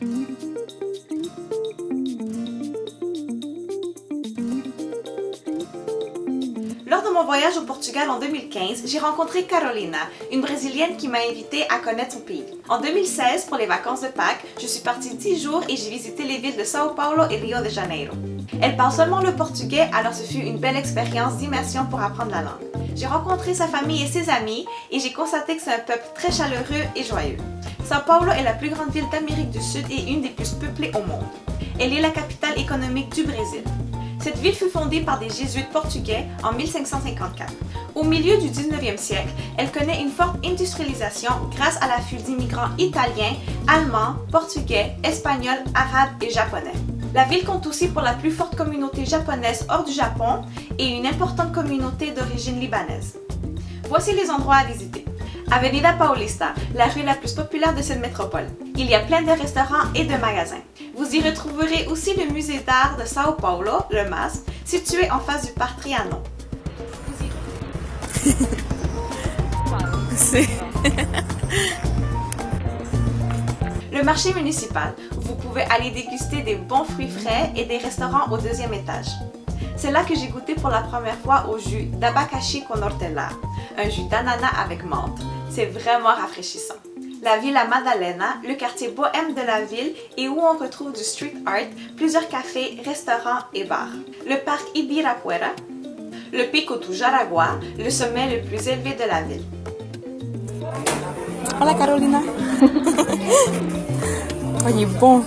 Lors de mon voyage au Portugal en 2015, j'ai rencontré Carolina, une Brésilienne qui m'a invitée à connaître son pays. En 2016, pour les vacances de Pâques, je suis partie 10 jours et j'ai visité les villes de Sao Paulo et Rio de Janeiro. Elle parle seulement le portugais, alors ce fut une belle expérience d'immersion pour apprendre la langue. J'ai rencontré sa famille et ses amis et j'ai constaté que c'est un peuple très chaleureux et joyeux. Sao Paulo est la plus grande ville d'Amérique du Sud et une des plus peuplées au monde. Elle est la capitale économique du Brésil. Cette ville fut fondée par des jésuites portugais en 1554. Au milieu du 19e siècle, elle connaît une forte industrialisation grâce à l'afflux d'immigrants italiens, allemands, portugais, espagnols, arabes et japonais. La ville compte aussi pour la plus forte communauté japonaise hors du Japon et une importante communauté d'origine libanaise. Voici les endroits à visiter. Avenida Paulista, la rue la plus populaire de cette métropole. Il y a plein de restaurants et de magasins. Vous y retrouverez aussi le musée d'art de Sao Paulo, le MASP, situé en face du parc Trianon. Le marché municipal, où vous pouvez aller déguster des bons fruits frais et des restaurants au deuxième étage. C'est là que j'ai goûté pour la première fois au jus d'abacaxi con hortela, un jus d'ananas avec menthe. C'est vraiment rafraîchissant. La Villa Madalena, le quartier bohème de la ville et où on retrouve du street art, plusieurs cafés, restaurants et bars. Le parc Ibirapuera, le Pico do Jaraguá, le sommet le plus élevé de la ville. Hola Carolina. Oye, bon.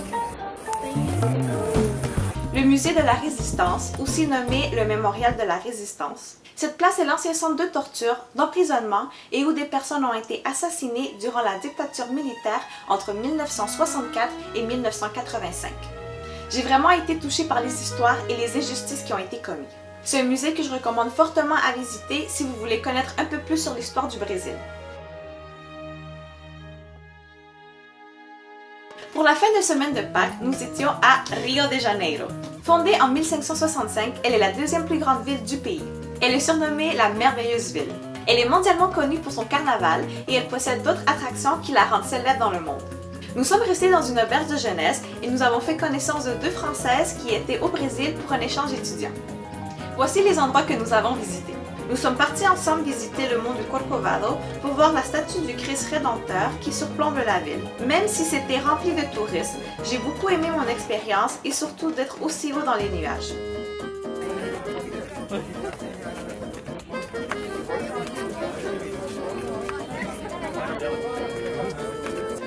Le musée de la Résistance, aussi nommé le Mémorial de la Résistance. Cette place est l'ancien centre de torture, d'emprisonnement et où des personnes ont été assassinées durant la dictature militaire entre 1964 et 1985. J'ai vraiment été touchée par les histoires et les injustices qui ont été commises. C'est un musée que je recommande fortement à visiter si vous voulez connaître un peu plus sur l'histoire du Brésil. Pour la fin de semaine de Pâques, nous étions à Rio de Janeiro. Fondée en 1565, elle est la deuxième plus grande ville du pays. Elle est surnommée la merveilleuse ville. Elle est mondialement connue pour son carnaval et elle possède d'autres attractions qui la rendent célèbre dans le monde. Nous sommes restés dans une auberge de jeunesse et nous avons fait connaissance de deux Françaises qui étaient au Brésil pour un échange étudiant. Voici les endroits que nous avons visités. Nous sommes partis ensemble visiter le mont du Corcovado pour voir la statue du Christ Rédempteur qui surplombe la ville. Même si c'était rempli de touristes, j'ai beaucoup aimé mon expérience et surtout d'être aussi haut dans les nuages.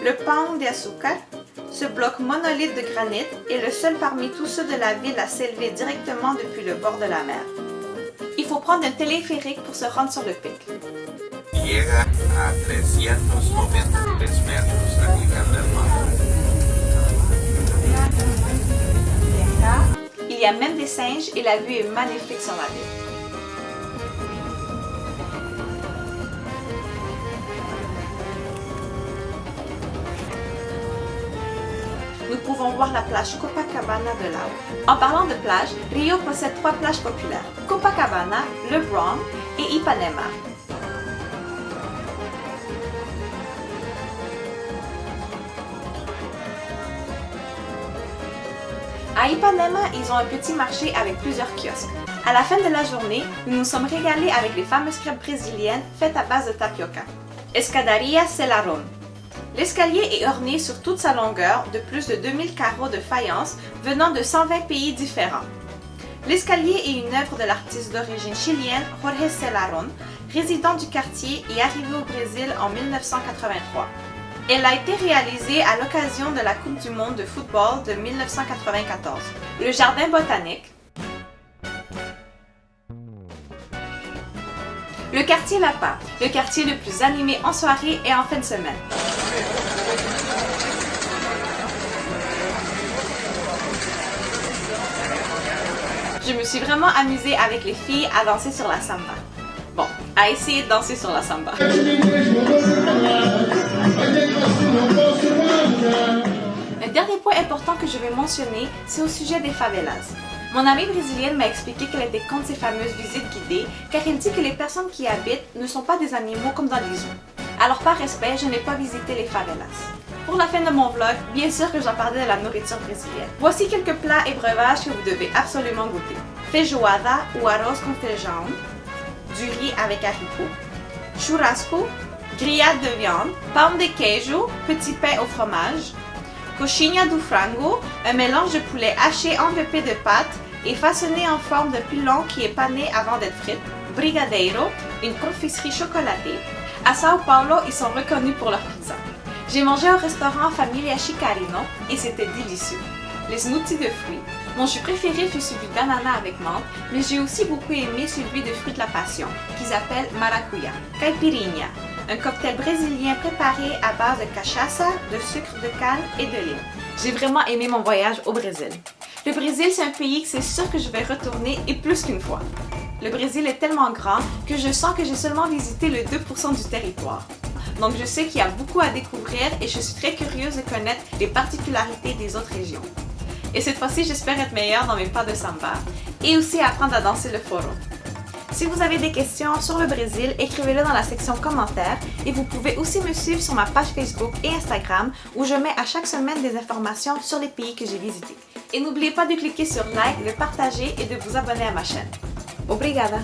Le Pão de Açúcar, ce bloc monolithe de granit, est le seul parmi tous ceux de la ville à s'élever directement depuis le bord de la mer. Il faut prendre un téléphérique pour se rendre sur le pic. Llega a 393 metros a nivel del mar. Il y a même des singes et la vue est magnifique sur la ville. Nous pouvons voir la plage Copacabana de là-haut. En parlant de plage, Rio possède trois plages populaires, Copacabana, Leblon et Ipanema. À Ipanema, ils ont un petit marché avec plusieurs kiosques. À la fin de la journée, nous nous sommes régalés avec les fameuses crêpes brésiliennes faites à base de tapioca. Escadaria Selarón. L'escalier est orné sur toute sa longueur de plus de 2000 carreaux de faïence venant de 120 pays différents. L'escalier est une œuvre de l'artiste d'origine chilienne Jorge Selarón, résident du quartier et arrivé au Brésil en 1983. Elle a été réalisée à l'occasion de la Coupe du monde de football de 1994. Le jardin botanique, le quartier Lapa, le quartier le plus animé en soirée et en fin de semaine. Je me suis vraiment amusée avec les filles à danser sur la samba. Bon, à essayer de danser sur la samba. Un dernier point important que je vais mentionner, c'est au sujet des favelas. Mon amie brésilienne m'a expliqué qu'elle était contre ces fameuses visites guidées, car elle dit que les personnes qui y habitent ne sont pas des animaux comme dans les zoos. Alors par respect, je n'ai pas visité les favelas. Pour la fin de mon vlog, bien sûr que j'en parlais de la nourriture brésilienne. Voici quelques plats et breuvages que vous devez absolument goûter. Feijoada ou arroz com feijão, du riz avec haricots, churrasco, grillade de viande, pão de queijo, petit pain au fromage, coxinha do frango, un mélange de poulet haché enveloppé de pâte et façonné en forme de pilon qui est pané avant d'être frite, brigadeiro, une confiserie chocolatée. À Sao Paulo, ils sont reconnus pour leur pizza. J'ai mangé au restaurant Família Chicarino et c'était délicieux. Les smoothies de fruits. Mon jus préféré fut celui d'ananas avec menthe, mais j'ai aussi beaucoup aimé celui de fruits de la passion, qu'ils appellent maracuya. Caipirinha, un cocktail brésilien préparé à base de cachaça, de sucre de canne et de lait. J'ai vraiment aimé mon voyage au Brésil. Le Brésil, c'est un pays que c'est sûr que je vais retourner et plus qu'une fois. Le Brésil est tellement grand que je sens que j'ai seulement visité le 2% du territoire. Donc je sais qu'il y a beaucoup à découvrir et je suis très curieuse de connaître les particularités des autres régions. Et cette fois-ci, j'espère être meilleure dans mes pas de samba et aussi apprendre à danser le foro. Si vous avez des questions sur le Brésil, écrivez-le dans la section commentaires et vous pouvez aussi me suivre sur ma page Facebook et Instagram où je mets à chaque semaine des informations sur les pays que j'ai visités. Et n'oubliez pas de cliquer sur like, de partager et de vous abonner à ma chaîne. Obrigada!